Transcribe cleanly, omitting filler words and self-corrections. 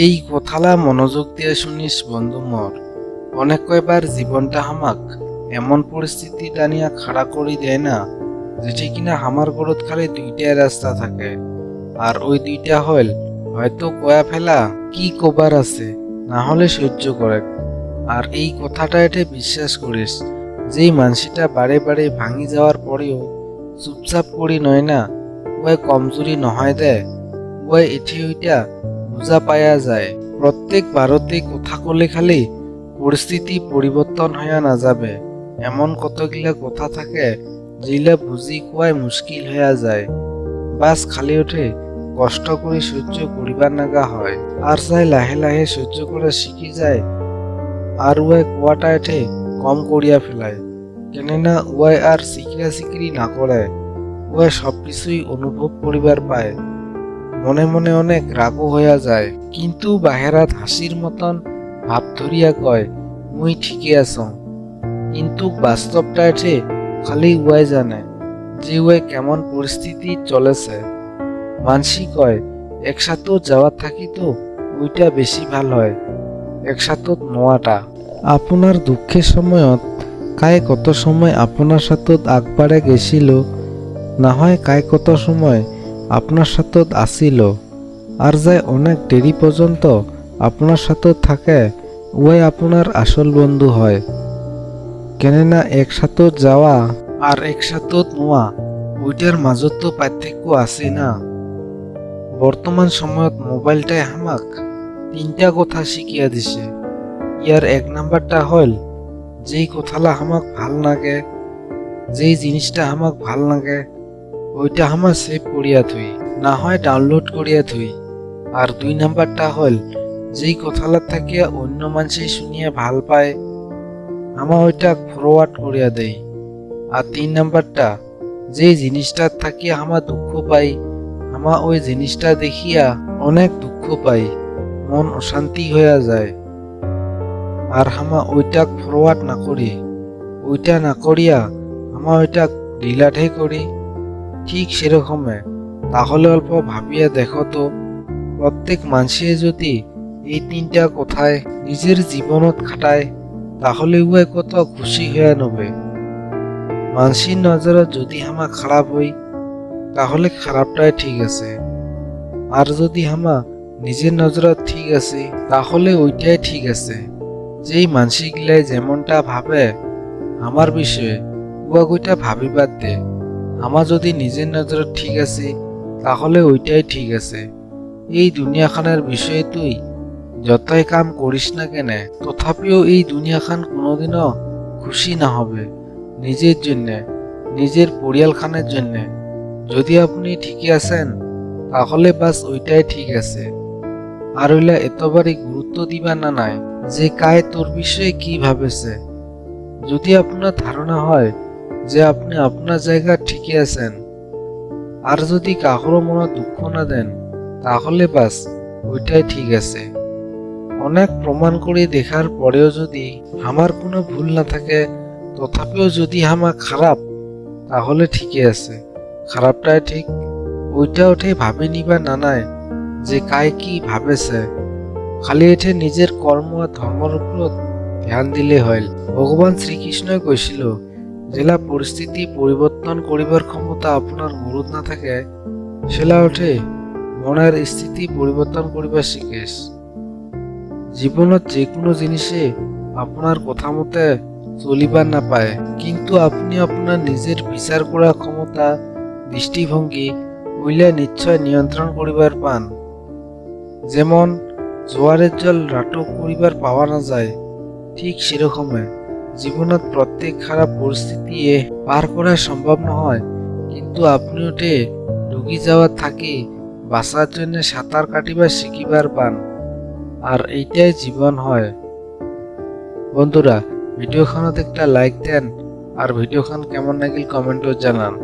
এই কথালা মনোযোগ দিয়ে শুনিস বন্ধু মোর। অনেক কয়বার জীবনটা হামাক এমন পরিস্থিতি দানিয়া খাড়া করি দেয় না, যেটি কিনা হামার গড়ত খালি দুইটাই রাস্তা থাকে, আর ওই দুইটা হইল হয়তো কয়া ফেলা কি কবার আছে, না হলে সহ্য করে। আর এই কথাটা এটে বিশ্বাস করিস, যেই মানসিটা বারে বারে ভাঙি যাওয়ার পরেও চুপচাপ করি নয় না, ওই কমজোরি নহয় দে, ওই এটি ওইটা বুঝা পায়া যায়। প্রত্যেক ভারতে কথা কলে খালি পরিস্থিতি পরিবর্তন হইয়া না যাবে, এমন কতগুলা কথা থাকে যেগুলা বুঝি কোয়াই মুশকিল হইয়া যায়। বাস খালি ওঠে কষ্ট করে সহ্য করিবার নাগা হয়, আর চাই লাহে লাহে সহ্য করে শিখি যায়। আর ওয়াই কুয়াটা এঠে কম করিয়া ফেলায়, কেননা ওয়াই আর শিকিরা শিকিরি না করে, ওয়াই সবকিছুই অনুভব করিবার পায়। মনে মনে অনেক রাগও হইয়া যায়, কিন্তু বাহেরাত হাসির মতন ভাব ধরিয়া কয় মুই ঠিকই আছো। কিন্তু বাস্তবটা এঠে খালি ওয়াই জানে যে ওয়াই কেমন পরিস্থিতি চলেছে। মানসি কয় একসাথে যাওয়ার থাকি তো ওইটা বেশি ভাল হয় একসাথে নোয়াটা। আপনার দুঃখের সময়ত কায় কত সময় আপনার সাথে আগবাড়ে গেছিল, না হয় কায় কত সময় আপনার সাথে আসিল, আর যায় অনেক দেরি পর্যন্ত আপনার সাথে থাকে, ওই আপনার আসল বন্ধু হয়। কেননা একসাথে যাওয়া আর একসাথে নোয়া ওইটার মাঝত তো পার্থক্য আছে না। বর্তমান সময়ত মোবাইলটাই আমাক তিনটা কথা শিখিয়া দিছে। ইয়ার এক নাম্বারটা হল, যেই কথালা আমাক ভাল লাগে, যেই জিনিসটা আমাক ভাল লাগে ওইটা আমার সেভ করিয়া থুই, না হয় ডাউনলোড করিয়া থুই। আর দুই নাম্বারটা হল, যেই কথালা থাকিয়া অন্য মানুষই শুনিয়া ভাল পায় আমা ওইটা ফরওয়ার্ড করিয়া দেই। আর তিন নাম্বারটা, যেই জিনিসটা থাকিয়া আমা দুঃখ পাই, আমা ওই জিনিসটা দেখিয়া অনেক দুঃখ পাই, মন অশান্তি হইয়া যায়। আর আমা ওইটা ফরওয়ার্ড না করি, ওইটা না করিয়া আমা ওইটা ডিলাটে করি। ঠিক সেরকমে তাহলে অল্প ভাবিয়া দেখো তো, প্রত্যেক মানুষে যদি এই তিনটা কথায় নিজের জীবনত খাটায়, তাহলে উহাই কত খুশি হইয়া নবে। মানসির নজরে যদি হামা খারাপ হই, তাহলে খারাপটাই ঠিক আছে, আর যদি হামা নিজের নজরত ঠিক আছে তাহলে ওইটাই ঠিক আছে। যেই মানসিকগুলাই যেমনটা ভাবে আমার বিষয়ে, উহা ওইটা ভাবিবার দে। আমার যদি নিজের নজরত ঠিক আছে তাহলে ওইটাই ঠিক আছে। এই দুনিয়াখানের বিষয়ে তুই যতই কাম করিস না কেন, তথাপিও এই দুনিয়াখান কোনোদিনও খুশি না হবে নিজের জন্য, নিজের পরিয়ালখানের জন্য। যদি আপনি ঠিকই আছেন তাহলে বাস ওইটাই ঠিক আছে। আর ওইলা এতবারই গুরুত্ব দিবা না নাই যে কায় তোর বিষয়ে কি ভাবেছে। যদি আপনার ধারণা হয় যে আপনি আপনার জায়গা ঠিকই আছেন, আর যদি কাহারও মনে দুঃখ না দেন, তাহলে বাস ওইটাই ঠিক আছে। অনেক প্রমাণ করে দেখার পরেও যদি আমার কোনো ভুল না থাকে, তথাপিও যদি আমার খারাপ, তাহলে ঠিকই আছে, খারাপটাই ঠিক। ওইটা ওঠে ভাবে নিবা না নাই যে কায় কি ভাবেছে, খালি এঠে নিজের কর্ম আর ধর্মের উপর ধ্যান দিলে হইল। ভগবান শ্রীকৃষ্ণই কৈছিল, জেলা পরিস্থিতি পরিবর্তন করিবার ক্ষমতা আপনার গুরুত না থাকে, সেলা ওঠে মনের স্থিতি পরিবর্তন করিবার শিখেস। জীবনত যে কোনো জিনিসে আপনার কথা মতে চলিবার না পায়, কিন্তু আপনি আপনার নিজের বিচার করার ক্ষমতা, দৃষ্টিভঙ্গি ওইলা নিশ্চয় নিয়ন্ত্রণ করিবার পান। যেমন জোয়ারের জল নাটক করিবার পাওয়া না যায়, ঠিক সেরকমে জীবনত প্রত্যেক খারাপ পরিস্থিতি পার করা সম্ভব নহয়, কিন্তু আপনি ওঠে ডুবি যাওয়ার থাকি বাঁচার জন্য সাঁতার কাটিবার শিখিবার পান। আর এইটাই জীবন হয়। বন্ধুরা, ভিডিওখানত একটা লাইক দেন, আর ভিডিওখান কেমন লাগিল কমেন্টও জানান।